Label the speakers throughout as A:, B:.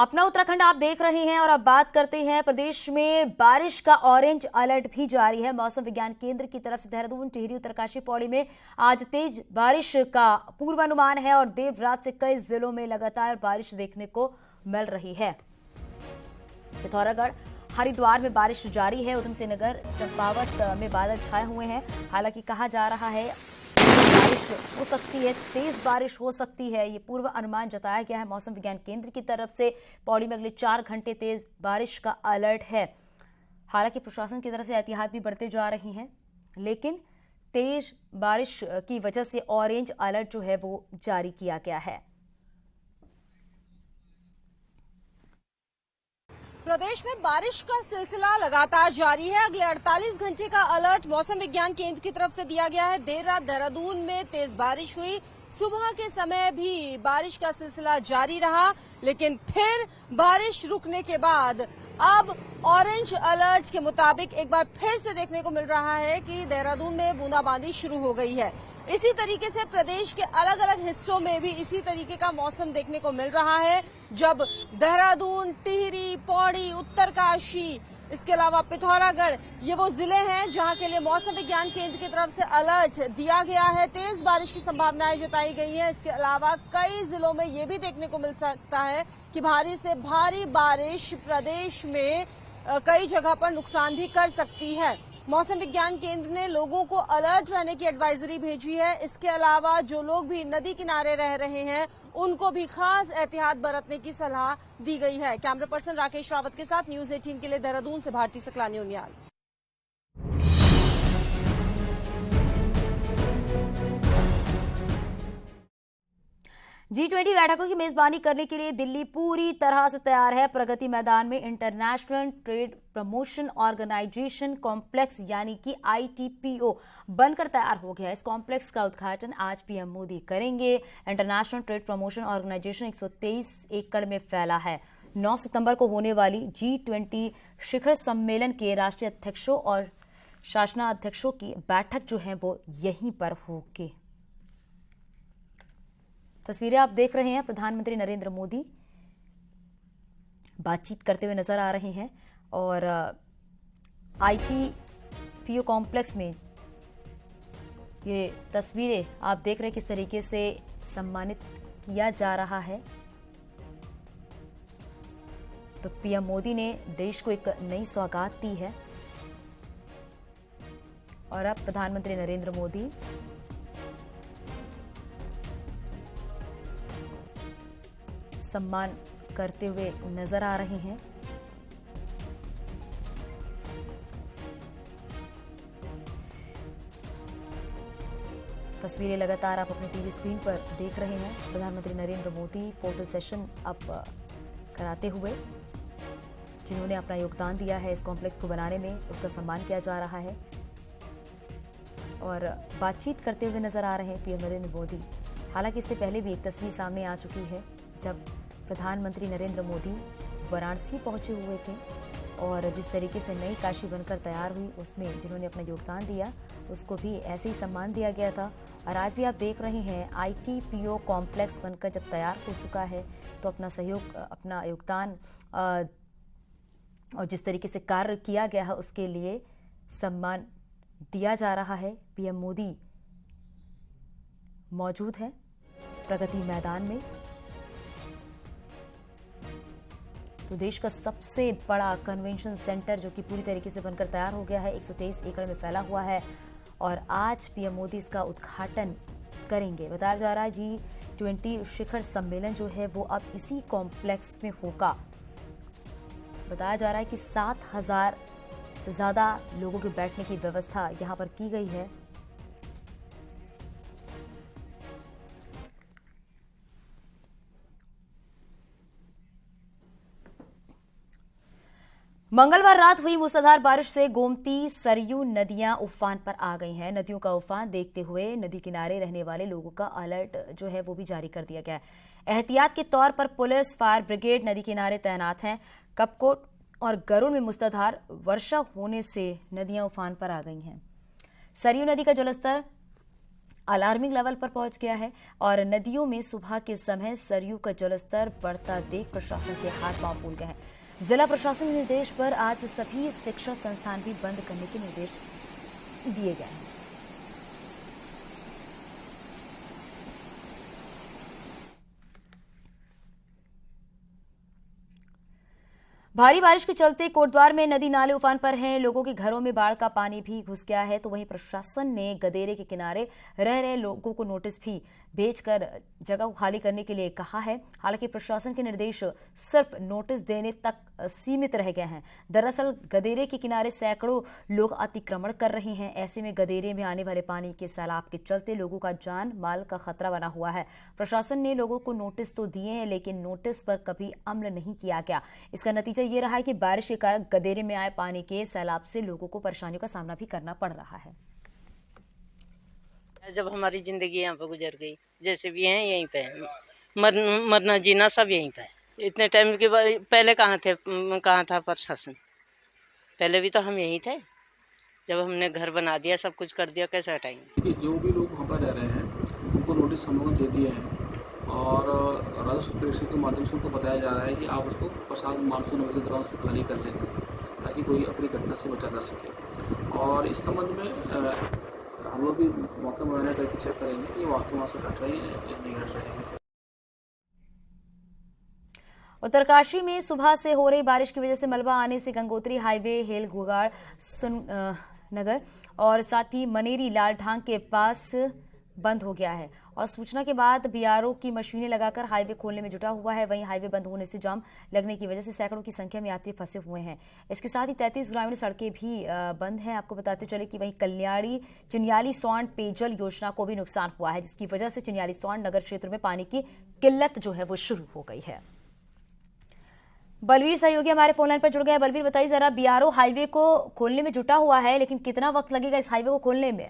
A: अपना उत्तराखंड आप देख रहे हैं और अब बात करते हैं प्रदेश में बारिश का ऑरेंज अलर्ट भी जारी है। मौसम विज्ञान केंद्र की तरफ से देहरादून, टिहरी, उत्तरकाशी, पौड़ी में आज तेज बारिश का पूर्वानुमान है और देर रात से कई जिलों में लगातार बारिश देखने को मिल रही है। पिथौरागढ़, हरिद्वार में बारिश जारी है। उधमसिंह नगर, चंपावत में बादल छाए हुए हैं। हालांकि कहा जा रहा है बारिश हो सकती है, तेज बारिश हो सकती है, ये पूर्व अनुमान जताया गया है मौसम विज्ञान केंद्र की तरफ से। पौड़ी में अगले 4 घंटे तेज बारिश का अलर्ट है। हालांकि प्रशासन की तरफ से एहतियात भी बढ़ते जा रही हैं, लेकिन तेज बारिश की वजह से ऑरेंज अलर्ट जो है वो जारी किया गया है।
B: प्रदेश में बारिश का सिलसिला लगातार जारी है। अगले 48 घंटे का अलर्ट मौसम विज्ञान केंद्र की तरफ से दिया गया है। देर रात देहरादून में तेज बारिश हुई, सुबह के समय भी बारिश का सिलसिला जारी रहा, लेकिन फिर बारिश रुकने के बाद अब ऑरेंज अलर्ट के मुताबिक एक बार फिर से देखने को मिल रहा है कि देहरादून में बूंदाबांदी शुरू हो गई है। इसी तरीके से प्रदेश के अलग अलग हिस्सों में भी इसी तरीके का मौसम देखने को मिल रहा है। जब देहरादून, टिहरी, पौड़ी, उत्तरकाशी, इसके अलावा पिथौरागढ़, ये वो जिले हैं जहां के लिए मौसम विज्ञान केंद्र की तरफ से अलर्ट दिया गया है। तेज बारिश की संभावनाएं जताई गई है। इसके अलावा कई जिलों में ये भी देखने को मिल सकता है कि भारी से भारी बारिश प्रदेश में कई जगह पर नुकसान भी कर सकती है। मौसम विज्ञान केंद्र ने लोगों को अलर्ट रहने की एडवाइजरी भेजी है। इसके अलावा जो लोग भी नदी किनारे रह रहे हैं उनको भी खास एहतियात बरतने की सलाह दी गई है। कैमरा पर्सन राकेश रावत के साथ न्यूज़ 18 के लिए देहरादून से भारती सकलानी उनियाल।
A: G20 बैठकों की मेजबानी करने के लिए दिल्ली पूरी तरह से तैयार है। प्रगति मैदान में international trade promotion organisation complex यानी कि ITPO बनकर तैयार हो गया है। इस कॉम्प्लेक्स का उद्घाटन आज पीएम मोदी करेंगे। इंटरनेशनल ट्रेड प्रमोशन ऑर्गेनाइजेशन 123 एकड़ में फैला है। 9 सितंबर को होने वाली G20 शिखर सम्मेलन के राष्ट्रीय अध्यक्षों और शासनाध्यक्षों की बैठक जो है वो यहीं पर होगी। तस्वीरें आप देख रहे हैं, प्रधानमंत्री नरेंद्र मोदी बातचीत करते हुए नजर आ रहे हैं और ITPO कॉम्प्लेक्स में ये तस्वीरें आप देख रहे हैं किस तरीके से सम्मानित किया जा रहा है। तो पीएम मोदी ने देश को एक नई सौगात दी है और अब प्रधानमंत्री नरेंद्र मोदी सम्मान करते हुए नजर आ रहे हैं। तस्वीरें लगातार आप अपने टीवी स्क्रीन पर देख रहे हैं। प्रधानमंत्री नरेंद्र मोदी फोटो सेशन अब कराते हुए, जिन्होंने अपना योगदान दिया है इस कॉम्प्लेक्स को बनाने में, उसका सम्मान किया जा रहा है और बातचीत करते हुए नजर आ रहे हैं पीएम नरेंद्र मोदी। हालांकि इससे पहले भी एक तस्वीर सामने आ चुकी है जब प्रधानमंत्री नरेंद्र मोदी वाराणसी पहुंचे हुए थे और जिस तरीके से नई काशी बनकर तैयार हुई उसमें जिन्होंने अपना योगदान दिया उसको भी ऐसे ही सम्मान दिया गया था। और आज भी आप देख रहे हैं ITPO कॉम्प्लेक्स बनकर जब तैयार हो चुका है तो अपना सहयोग, अपना योगदान और जिस तरीके से कार्य किया गया है उसके लिए सम्मान दिया जा रहा है। पीएम मोदी मौजूद है प्रगति मैदान में। तो देश का सबसे बड़ा कन्वेंशन सेंटर जो कि पूरी तरीके से बनकर तैयार हो गया है, 123 एकड़ में फैला हुआ है और आज पीएम मोदी इसका उद्घाटन करेंगे। बताया जा रहा है G20 शिखर सम्मेलन जो है वो अब इसी कॉम्प्लेक्स में होगा। बताया जा रहा है कि 7,000 से ज्यादा लोगों के बैठने की व्यवस्था यहां पर की गई है। मंगलवार रात हुई मूसलाधार बारिश से गोमती, सरयू नदियां उफान पर आ गई हैं। नदियों का उफान देखते हुए नदी किनारे रहने वाले लोगों का अलर्ट जो है वो भी जारी कर दिया गया है। एहतियात के तौर पर पुलिस, फायर ब्रिगेड नदी किनारे तैनात हैं। कपकोट और गरुड़ में मूसलाधार वर्षा होने से नदियां उफान पर आ गई हैं। सरयू नदी का जलस्तर अलार्मिंग लेवल पर पहुंच गया है और नदियों में सुबह के समय सरयू का जलस्तर बढ़ता देख प्रशासन के हाथ पांव फूल गए हैं। जिला प्रशासन के निर्देश पर आज सभी शिक्षा संस्थान भी बंद करने के निर्देश दिए गए हैं। भारी बारिश के चलते कोटद्वार में नदी नाले उफान पर हैं। लोगों के घरों में बाढ़ का पानी भी घुस गया है। तो वहीं प्रशासन ने गदेरे के किनारे रह रहे लोगों को नोटिस भी भेजकर जगह को खाली करने के लिए कहा है। हालांकि प्रशासन के निर्देश सिर्फ नोटिस देने तक सीमित रह गए हैं। दरअसल गदेरे के किनारे सैकड़ों लोग अतिक्रमण कर रहे हैं। ऐसे में गदेरे में आने वाले पानी के सैलाब के चलते लोगों का जान माल का खतरा बना हुआ है। प्रशासन ने लोगों को नोटिस तो दिए हैं, लेकिन नोटिस पर कभी अमल नहीं किया गया। इसका नतीजा ये रहा है कि बारिश के कारण गदेरे में आए पानी के सैलाब से लोगों को परेशानियों का सामना भी करना पड़ रहा है।
C: जब हमारी जिंदगी यहाँ पे गुजर गई, जैसे भी हैं यहीं पे हैं, मरना जीना सब यहीं पे है। इतने टाइम के बाद पहले कहाँ था प्रशासन? पहले भी तो हम यहीं थे। जब हमने घर बना दिया, सब कुछ कर दिया, कैसे हटाएंगे?
D: जो भी लोग वहाँ पर रह रहे हैं उनको नोटिस हम लोगों ने दे दिए हैं और राजस्व प्रेषक के माध्यम से उनको बताया जा रहा है कि आप उसको प्रसाद मानसून अवधि के दौरान उसको खाली कर लेंगे ताकि कोई अपनी घटना से बचा जा सके। और इस संबंध में हम लोग भी मौका मुआयना करके चेक करेंगे कि वास्तव में से हट रही है या नहीं हट रही है।
A: उत्तरकाशी में सुबह से हो रही बारिश की वजह से मलबा आने से गंगोत्री हाईवे हेल घुगाड़ नगर और साथ ही मनेरी लाल ढांग के पास बंद हो गया है और सूचना के बाद बीआरओ की मशीनें लगाकर हाईवे खोलने में जुटा हुआ है। वहीं हाईवे बंद होने से जाम लगने की वजह से सैकड़ों की संख्या में यात्री फंसे हुए हैं। इसके साथ ही 33 ग्रामीण सड़कें भी बंद हैं। आपको बताते चले कि वहीं कल्याणी चिन्याली सौंड पेयजल योजना को भी नुकसान हुआ है, जिसकी वजह से चिन्याली सौंड नगर क्षेत्र में पानी की किल्लत जो है वो शुरू हो गई है। बलवीर सहयोगी हमारे फोनलाइन पर जुड़ गए हैं। बलवीर, बताइए जरा, बीआरओ हाईवे को खोलने में जुटा हुआ है, लेकिन कितना वक्त लगेगा इस हाईवे को खोलने में?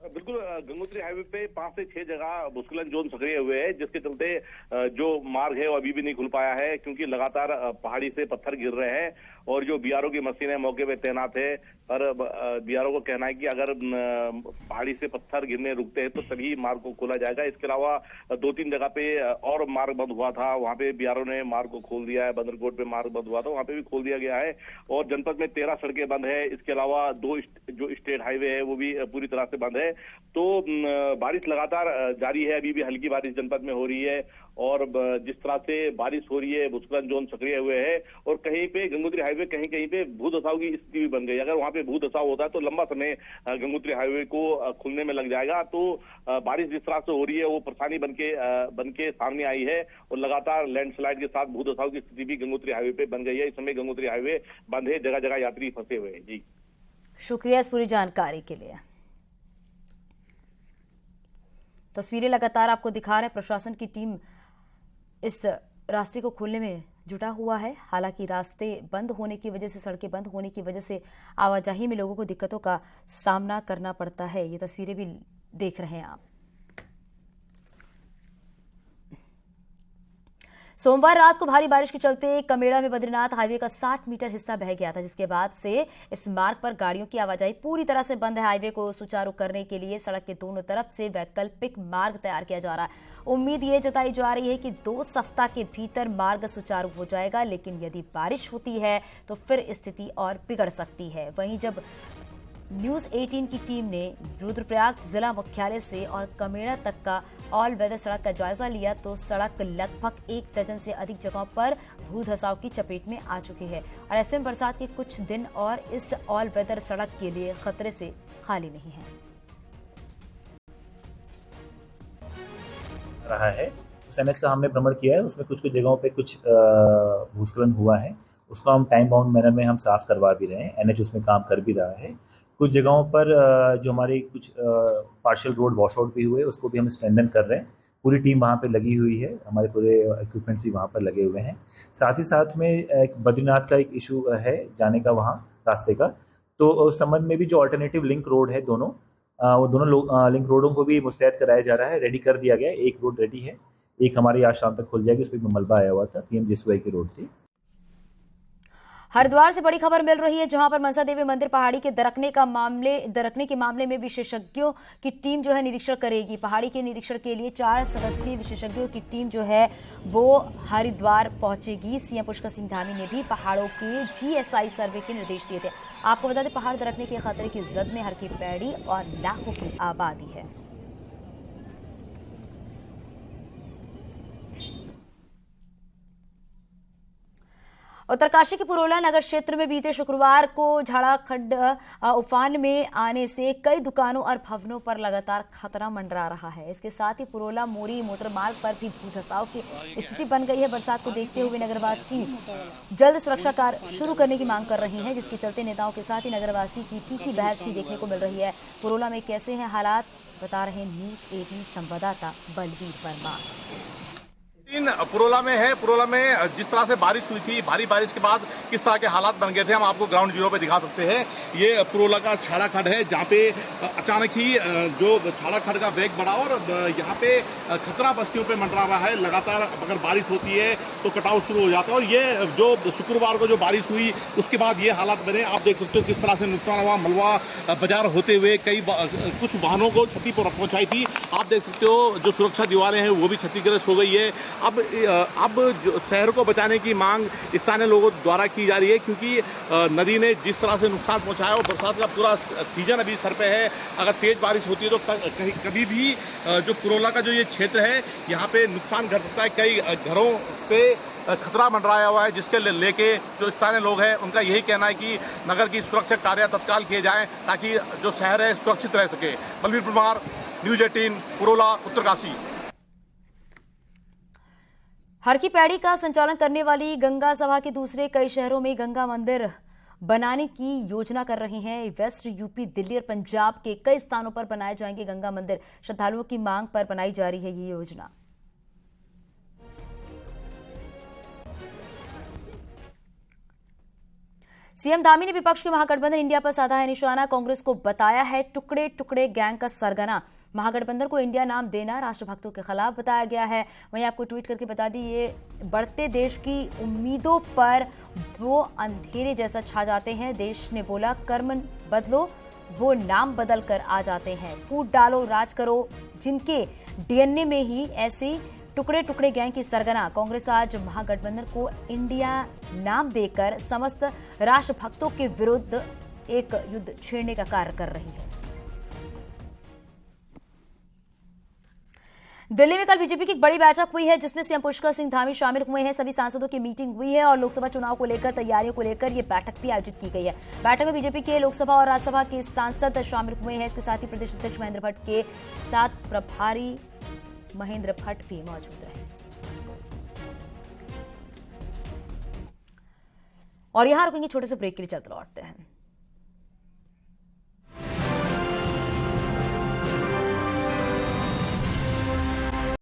E: बिल्कुल, गंगोत्री हाईवे पे 5 से 6 जगह भूस्खलन जोन सक्रिय हुए हैं, जिसके चलते जो मार्ग है वो अभी भी नहीं खुल पाया है, क्योंकि लगातार पहाड़ी से पत्थर गिर रहे हैं और जो बीआरओ की मशीनें मौके पे तैनात है। पर बीआरओ को कहना है कि अगर पहाड़ी से पत्थर गिरने रुकते हैं तो तभी मार्ग को खोला जाएगा। इसके अलावा 2-3 जगह पे और मार्ग बंद हुआ था, वहां पे बीआरओ ने मार्ग को खोल दिया है। बंदरकोट पे मार्ग बंद हुआ था, वहां पे भी खोल दिया गया है और जनपद में 13 सड़कें बंद है। इसके अलावा 2 जो स्टेट हाईवे है वो भी पूरी तरह से बंद है। तो बारिश लगातार जारी है, अभी भी हल्की बारिश जनपद में हो रही है और जिस तरह से बारिश हो रही है, भूस्खलन जोन सक्रिय हुए हैं और कहीं पे गंगोत्री हाईवे कहीं कहीं पे भूधसाव की स्थिति भी बन गई। अगर वहां पे भूधसाव होता है तो लंबा समय गंगोत्री हाईवे को खुलने में लग जाएगा। तो बारिश जिस तरह से हो रही है वो परेशानी बन के सामने आई है और लगातार लैंडस्लाइड के साथ भूधसाव की स्थिति भी गंगोत्री हाईवे पे बन गई है। इस समय गंगोत्री हाईवे बंद है, जगह जगह यात्री फंसे हुए हैं। जी,
A: शुक्रिया इस पूरी जानकारी के लिए। तस्वीरें लगातार आपको दिखा रहे हैं। प्रशासन की टीम इस रास्ते को खोलने में जुटा हुआ है। हालांकि रास्ते बंद होने की वजह से, सड़कें बंद होने की वजह से आवाजाही में लोगों को दिक्कतों का सामना करना पड़ता है। ये तस्वीरें भी देख रहे हैं आप। सोमवार रात को भारी बारिश के चलते कमेड़ा में बद्रीनाथ हाईवे का 60 मीटर हिस्सा बह गया था, जिसके बाद से इस मार्ग पर गाड़ियों की आवाजाही पूरी तरह से बंद है। हाईवे को सुचारू करने के लिए सड़क के दोनों तरफ से वैकल्पिक मार्ग तैयार किया जा रहा है। उम्मीद ये जताई जा रही है कि 2 सप्ताह के भीतर मार्ग सुचारू हो जाएगा, लेकिन यदि बारिश होती है तो फिर स्थिति और बिगड़ सकती है। वहीं जब न्यूज 18 की टीम ने रुद्रप्रयाग जिला मुख्यालय से और कमेड़ा तक का ऑल वेदर सड़क का जायजा लिया तो सड़क लगभग 1 दर्जन से अधिक जगहों पर भूधसाव की चपेट में आ चुकी है और ऐसे में बरसात के कुछ दिन और इस ऑल वेदर सड़क के लिए खतरे से खाली नहीं है।
F: रहा है उस एनएच का हमने भ्रमण किया है, उसमें कुछ जगहों पे कुछ भूस्खलन हुआ है, उसको हम टाइम बाउंड मैनर में हम साफ करवा भी रहे हैं। एनएच उसमें काम कर भी रहा है। कुछ जगहों पर जो हमारी कुछ पार्शियल रोड वॉश आउट भी हुए, उसको भी हम स्ट्रेंथन कर रहे हैं। पूरी टीम वहाँ पे लगी हुई है, हमारे पूरे इक्विपमेंट्स भी वहाँ पर लगे हुए हैं। साथ ही साथ में एक बद्रीनाथ का एक इशू है जाने का वहाँ रास्ते का, तो उस संबंध में भी जो अल्टरनेटिव लिंक रोड है वो दोनों लिंक रोडों को भी मुस्तैद कराया जा रहा है, रेडी कर दिया गया है। एक रोड रेडी है, एक हमारी आज शाम तक खुल जाएगी, उस पर मलबा आया हुआ था, पीएम जिसवाई की रोड थी।
A: हरिद्वार से बड़ी खबर मिल रही है, जहां पर मनसा देवी मंदिर पहाड़ी के दरकने के मामले में विशेषज्ञों की टीम जो है निरीक्षण करेगी। पहाड़ी के निरीक्षण के लिए 4 सदस्यीय विशेषज्ञों की टीम जो है वो हरिद्वार पहुंचेगी। सीएम पुष्कर सिंह धामी ने भी पहाड़ों के GSI सर्वे के निर्देश दिए थे। आपको बता दें, पहाड़ दरकने के खतरे की जद में हरकी पैड़ी और लाखों की आबादी है। उत्तरकाशी के पुरोला नगर क्षेत्र में बीते शुक्रवार को झाड़ाखड्ड उफान में आने से कई दुकानों और भवनों पर लगातार खतरा मंडरा रहा है। इसके साथ ही पुरोला मोरी मोटर मार्ग पर भी भूधसाव की स्थिति बन गई है। बरसात को देखते हुए नगरवासी जल्द सुरक्षा कार्य शुरू करने की मांग कर रहे हैं, जिसके चलते नेताओं के साथ ही नगरवासी की तीखी बहस भी देखने को मिल रही है। पुरोला में कैसे हैं हालात, बता रहे न्यूज़ 18 संवाददाता बलवीर वर्मा।
G: पुरोला में है। पुरोला में जिस तरह से बारिश हुई थी, भारी बारिश के बाद किस तरह के हालात बन गए थे, हम आपको ग्राउंड जीरो पे दिखा सकते हैं। ये पुरोला का छाड़ा खड्ड है, जहाँ पे अचानक ही जो छाड़ा खड्ड का वेग बढ़ा और यहाँ पे खतरा बस्तियों पे मंडरा रहा है। लगातार अगर बारिश होती है तो कटाव शुरू हो जाता है और ये जो शुक्रवार को जो बारिश हुई उसके बाद ये हालात बने। आप देख सकते हो किस तरह से नुकसान हुआ। मलवा बाजार होते हुए कुछ वाहनों को क्षति पहुंचाई थी। आप देख सकते हो जो सुरक्षा दीवारें हैं वो भी क्षतिग्रस्त हो गई है। अब जो शहर को बचाने की मांग स्थानीय लोगों द्वारा की जा रही है, क्योंकि नदी ने जिस तरह से नुकसान पहुंचाया और बरसात का पूरा सीजन अभी सर पे है। अगर तेज बारिश होती है तो कभी भी जो पुरोला का जो ये क्षेत्र है यहाँ पे नुकसान घट सकता है। कई घरों पे खतरा मंडराया हुआ है, जिसके लेके जो स्थानीय लोग हैं उनका यही कहना है कि नगर की सुरक्षा कार्य तत्काल किए जाएं ताकि जो शहर है सुरक्षित रह सके। बलवीर परमार, न्यूज़ 18, पुरोला, उत्तरकाशी।
A: हरकी पैड़ी का संचालन करने वाली गंगा सभा के दूसरे कई शहरों में गंगा मंदिर बनाने की योजना कर रहे हैं। वेस्ट यूपी, दिल्ली और पंजाब के कई स्थानों पर बनाए जाएंगे गंगा मंदिर। श्रद्धालुओं की मांग पर बनाई जा रही है ये योजना। सीएम धामी ने विपक्ष के महागठबंधन इंडिया पर साधा है निशाना। कांग्रेस को बताया है टुकड़े टुकड़े गैंग का सरगना। महागठबंधन को इंडिया नाम देना राष्ट्रभक्तों के खिलाफ बताया गया है। वहीं आपको ट्वीट करके बता दी, ये बढ़ते देश की उम्मीदों पर वो अंधेरे जैसा छा जाते हैं। देश ने बोला कर्म बदलो, वो नाम बदल कर आ जाते हैं। फूट डालो, राज करो, जिनके DNA में ही ऐसी टुकड़े टुकड़े गैंग की सरगना। कांग्रेस आज महागठबंधन को इंडिया नाम देकर समस्त राष्ट्रभक्तों के विरुद्ध एक युद्ध छेड़ने का कार्य कर रही है। दिल्ली में कल बीजेपी की एक बड़ी बैठक हुई है, जिसमें सीएम पुष्कर सिंह धामी शामिल हुए हैं। सभी सांसदों की मीटिंग हुई है और लोकसभा चुनाव को लेकर तैयारियों को लेकर ये बैठक भी आयोजित की गई है। बैठक में बीजेपी के लोकसभा और राज्यसभा के सांसद शामिल हुए हैं। इसके साथ ही प्रदेश अध्यक्ष महेंद्र भट्ट के साथ प्रभारी महेंद्र भट्ट भी मौजूद रहे। और यहां रुकेंगे, छोटे से ब्रेक के लिए चलते लौटते हैं।